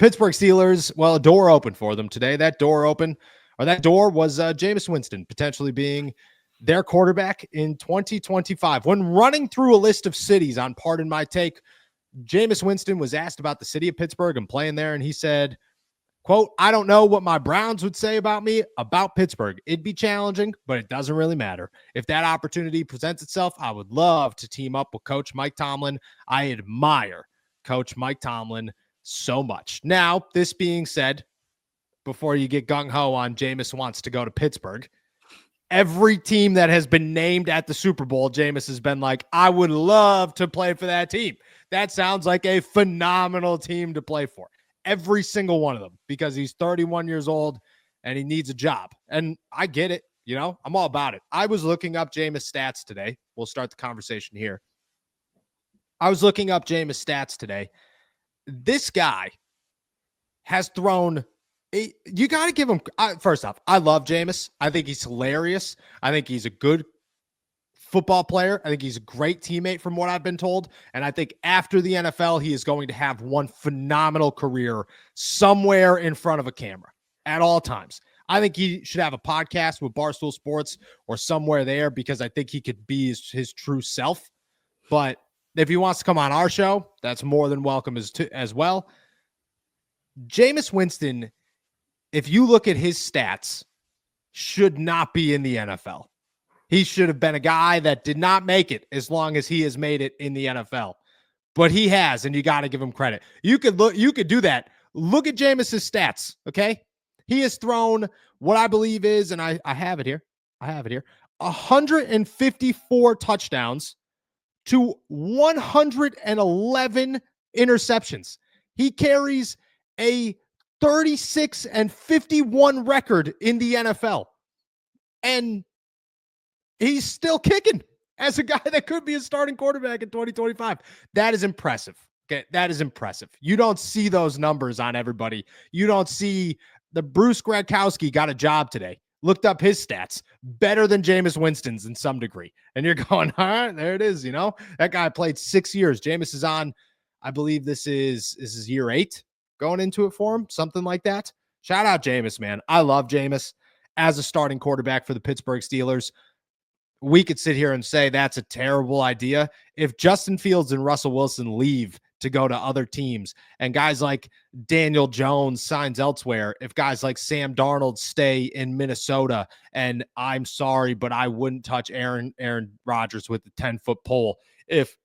Pittsburgh Steelers, well, a door opened for them today. That door was Jameis Winston potentially being their quarterback in 2025. When running through a list of cities on Pardon My Take, Jameis Winston was asked about the city of Pittsburgh and playing there, and he said, quote, "I don't know what my Browns would say about me, about Pittsburgh. It'd be challenging, but it doesn't really matter. If that opportunity presents itself, I would love to team up with Coach Mike Tomlin. I admire Coach Mike Tomlin so much." Now, this being said, before you get gung-ho on Jameis wants to go to Pittsburgh, every team that has been named at the Super Bowl, Jameis has been like, I would love to play for that team. That sounds like a phenomenal team to play for. Every single one of them, because he's 31 years old and he needs a job. And I get it. You know, I'm all about it. I was looking up Jameis stats today. We'll start the conversation here. I was looking up Jameis stats today. This guy has thrown you got to give him, first off, I love Jameis. I think he's hilarious. I think he's a good football player. I think he's a great teammate from what I've been told. And I think after the NFL, he is going to have one phenomenal career somewhere in front of a camera at all times. I think he should have a podcast with Barstool Sports or somewhere there because I think he could be his true self. But if he wants to come on our show, that's more than welcome as well. Jameis Winston, if you look at his stats, should not be in the NFL. He should have been a guy that did not make it as long as he has made it in the NFL. But he has, and you got to give him credit. You could do that. Look at Jameis's stats, okay? He has thrown what I believe is, and I have it here. 154 touchdowns to 111 interceptions. He carries a 36-51 record in the NFL. And he's still kicking as a guy that could be a starting quarterback in 2025. That is impressive. Okay, that is impressive. You don't see those numbers on everybody. You don't see the Bruce Gradkowski got a job today. Looked up his stats. Better than Jameis Winston's in some degree. And you're going, all right, there it is. You know, that guy played 6 years. Jameis is on, I believe this is year 8 going into it for him, something like that. Shout out Jameis, man. I love Jameis as a starting quarterback for the Pittsburgh Steelers. We could sit here and say that's a terrible idea. If Justin Fields and Russell Wilson leave to go to other teams and guys like Daniel Jones signs elsewhere, if guys like Sam Darnold stay in Minnesota, and I'm sorry, but I wouldn't touch Aaron Rodgers with the 10-foot pole. If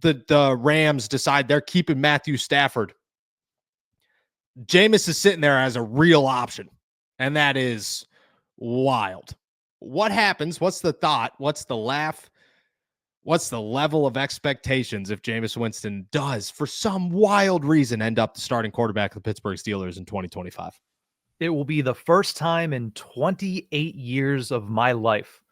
the Rams decide they're keeping Matthew Stafford, Jameis is sitting there as a real option, and that is wild. What happens? What's the thought? What's the laugh? What's the level of expectations if Jameis Winston does, for some wild reason, end up the starting quarterback of the Pittsburgh Steelers in 2025? It will be the first time in 28 years of my life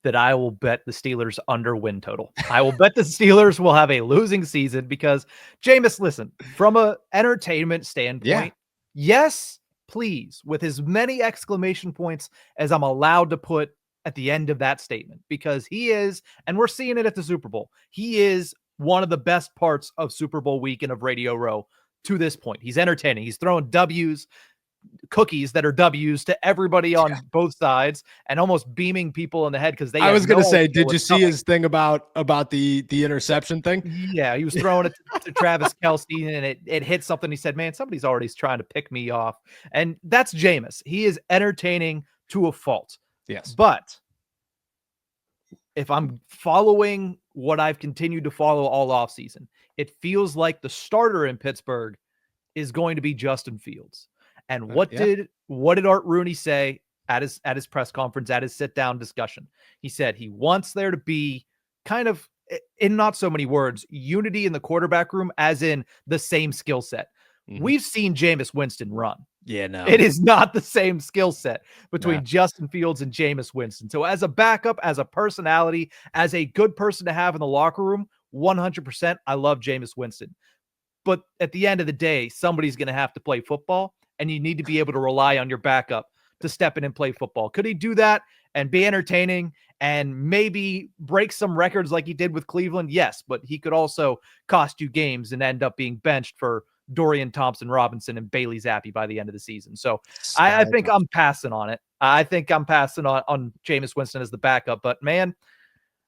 that I will bet the Steelers under win total. I will bet the Steelers will have a losing season because Jameis, listen, from a entertainment standpoint, yes, please, with as many exclamation points as I'm allowed to put at the end of that statement, because he is, and we're seeing it at the Super Bowl, he is one of the best parts of Super Bowl weekend of Radio Row to this point. He's entertaining. He's throwing W's, cookies that are W's to everybody on both sides and almost beaming people in the head because they. I was going to say, did you see his thing about the interception thing? Yeah, he was throwing it to Travis Kelce and it hit something. He said, man, somebody's already trying to pick me off. And that's Jameis. He is entertaining to a fault. Yes. But if I'm following what I've continued to follow all offseason, it feels like the starter in Pittsburgh is going to be Justin Fields. And what did Art Rooney say at his press conference, at his sit-down discussion? He said he wants there to be kind of, in not so many words, unity in the quarterback room, as in the same skill set. Mm-hmm. We've seen Jameis Winston run. Yeah, no. It is not the same skill set between Justin Fields and Jameis Winston. So as a backup, as a personality, as a good person to have in the locker room, 100%, I love Jameis Winston. But at the end of the day, somebody's going to have to play football, and you need to be able to rely on your backup to step in and play football. Could he do that and be entertaining and maybe break some records like he did with Cleveland? Yes, but he could also cost you games and end up being benched for Dorian Thompson-Robinson and Bailey Zappi by the end of the season. So I think I'm passing on it. I think I'm passing on Jameis Winston as the backup. But, man,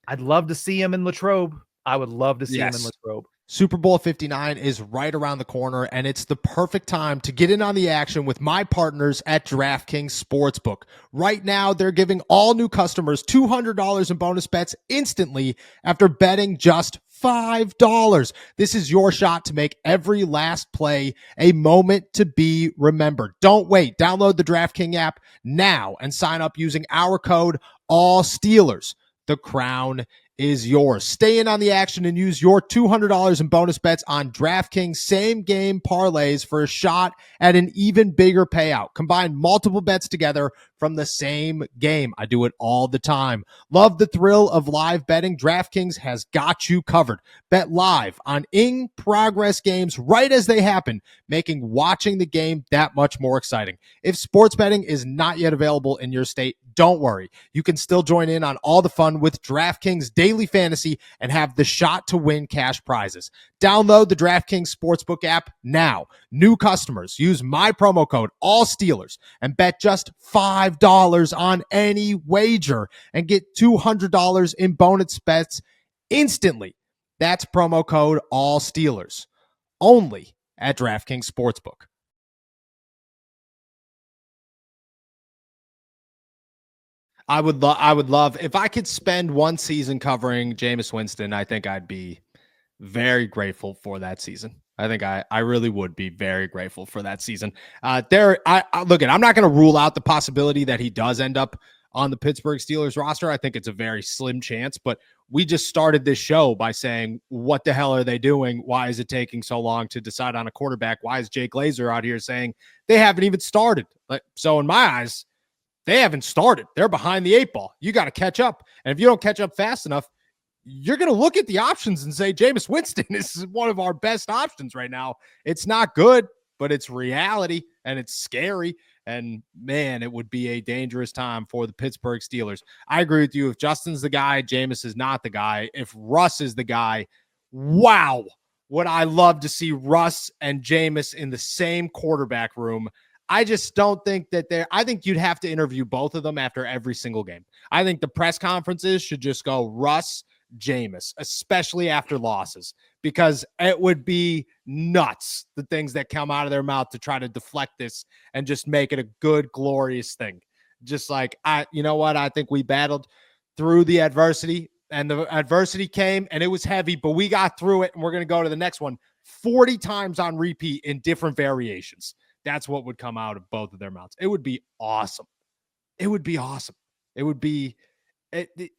I'd love to see him in Latrobe. I would love to see him in Latrobe. Super Bowl 59 is right around the corner, and it's the perfect time to get in on the action with my partners at DraftKings Sportsbook. Right now, they're giving all new customers $200 in bonus bets instantly after betting just $5. This is your shot to make every last play a moment to be remembered. Don't wait. Download the DraftKings app now and sign up using our code ALLSTEELERS. The crown is yours. Stay in on the action and use your $200 in bonus bets on DraftKings same game parlays for a shot at an even bigger payout. Combine multiple bets together from the same game. I do it all the time. Love the thrill of live betting? DraftKings has got you covered. Bet live on in-progress games right as they happen, making watching the game that much more exciting. If sports betting is not yet available in your state, don't worry. You can still join in on all the fun with DraftKings Daily Fantasy and have the shot to win cash prizes. Download the DraftKings Sportsbook app now. New customers use my promo code ALLSTEELERS and bet just $5 on any wager and get $200 in bonus bets instantly. That's promo code ALLSTEELERS only at DraftKings Sportsbook. I would love if I could spend one season covering Jameis Winston. I think I'd be very grateful for that season. I think I really would be very grateful for that season. I look at. I'm not going to rule out the possibility that he does end up on the Pittsburgh Steelers roster. I think it's a very slim chance, but we just started this show by saying, what the hell are they doing? Why is it taking so long to decide on a quarterback? Why is Jay Glazer out here saying they haven't even started? So in my eyes, they haven't started. They're behind the 8 ball. You got to catch up. And if you don't catch up fast enough, you're going to look at the options and say, Jameis Winston is one of our best options right now. It's not good, but it's reality and it's scary. And man, it would be a dangerous time for the Pittsburgh Steelers. I agree with you. If Justin's the guy, Jameis is not the guy. If Russ is the guy, wow, would I love to see Russ and Jameis in the same quarterback room. I just don't think that I think you'd have to interview both of them after every single game. I think the press conferences should just go Russ, Jameis, especially after losses, because it would be nuts, the things that come out of their mouth to try to deflect this and just make it a good, glorious thing. Just like, you know what? I think we battled through the adversity, and the adversity came and it was heavy, but we got through it, and we're going to go to the next one 40 times on repeat in different variations. That's what would come out of both of their mouths. It would be awesome. It would be awesome. It would be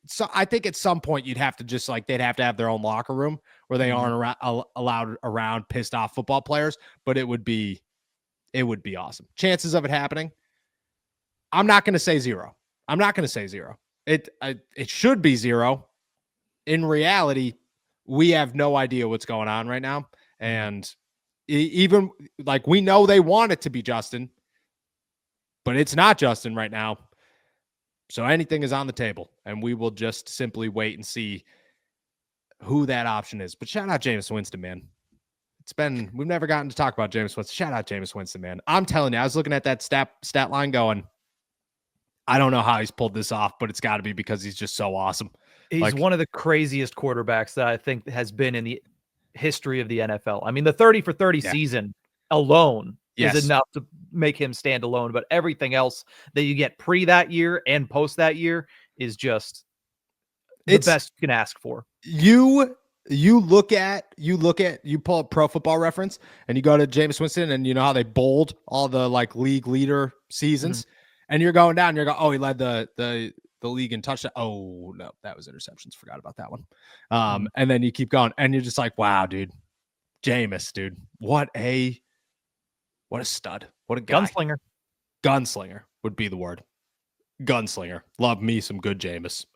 so I think at some point you'd have to just they'd have to have their own locker room where they aren't allowed around pissed off football players, but it would be awesome. Chances of it happening, I'm not going to say zero. I'm not going to say zero. It should be zero. In reality, we have no idea what's going on right now. And even we know they want it to be Justin, but it's not Justin right now. So anything is on the table, and we will just simply wait and see who that option is. But shout out Jameis Winston, man. We've never gotten to talk about Jameis Winston. Shout out Jameis Winston, man. I'm telling you, I was looking at that stat line going, I don't know how he's pulled this off, but it's got to be because he's just so awesome. He's one of the craziest quarterbacks that I think has been in the history of the NFL. I mean, the 30 for 30 season alone is enough to make him stand alone, but everything else that you get pre that year and post that year is just the best you can ask for. You pull up Pro Football Reference and you go to Jameis Winston, and you know how they bold all the league leader seasons, and you're going down, you're going, oh, he led the league in touchdown. Oh no, that was interceptions. Forgot about that one. And then you keep going, and you're just like, wow, dude, Jameis, dude, what a stud. What a guy. Gunslinger would be the word. Gunslinger. Love me some good Jameis.